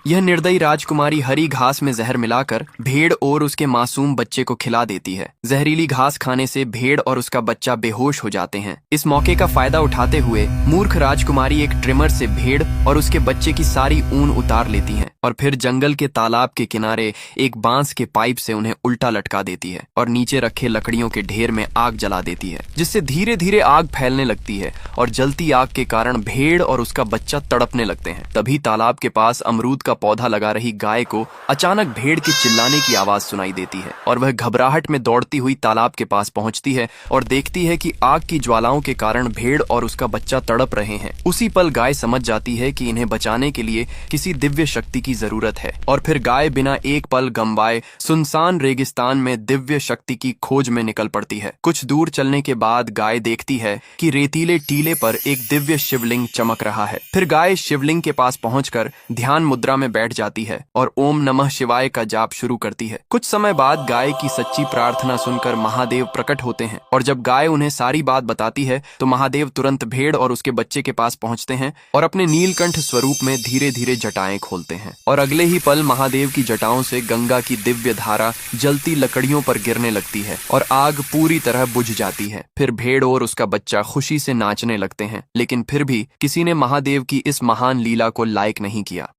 यह निर्दयी राजकुमारी हरी घास में जहर मिलाकर भेड़ और उसके मासूम बच्चे को खिला देती है। जहरीली घास खाने से भेड़ और उसका बच्चा बेहोश हो जाते हैं। इस मौके का फायदा उठाते हुए मूर्ख राजकुमारी एक ट्रिमर से भेड़ और उसके बच्चे की सारी ऊन उतार लेती है और फिर जंगल के तालाब के किनारे एक बांस के पाइप से उन्हें उल्टा लटका देती है और नीचे रखे लकड़ियों के ढेर में आग जला देती है, जिससे धीरे धीरे आग फैलने लगती है और जलती आग के कारण भेड़ और उसका बच्चा तड़पने लगते हैं। तभी तालाब के पास अमरूद का पौधा लगा रही गाय को अचानक भेड़ के चिल्लाने की आवाज सुनाई देती है और वह घबराहट में दौड़ती हुई तालाब के पास पहुंचती है और देखती है कि आग की ज्वालाओं के कारण भेड़ और उसका बच्चा तड़प रहे हैं। उसी पल गाय समझ जाती है कि इन्हें बचाने के लिए किसी दिव्य शक्ति की जरूरत है और फिर गाय बिना एक पल गंवाए सुनसान रेगिस्तान में दिव्य शक्ति की खोज में निकल पड़ती है। कुछ दूर चलने के बाद गाय देखती है कि रेतीले टीले पर एक दिव्य शिवलिंग चमक रहा है। फिर गाय शिवलिंग के पास पहुंचकर ध्यान मुद्रा में बैठ जाती है और ओम नमः शिवाय का जाप शुरू करती है। कुछ समय बाद गाय की सच्ची प्रार्थना सुनकर महादेव प्रकट होते हैं और जब गाय उन्हें सारी बात बताती है तो महादेव तुरंत भेड़ और उसके बच्चे के पास पहुंचते हैं और अपने नीलकंठ स्वरूप में धीरे धीरे जटाएं खोलते हैं और अगले ही पल महादेव की जटाओं से गंगा की दिव्य धारा जलती लकड़ियों पर गिरने लगती है और आग पूरी तरह बुझ जाती है। फिर भेड़ और उसका बच्चा खुशी से नाचने लगते हैं, लेकिन फिर भी किसी ने महादेव की इस महान लीला को लायक नहीं किया।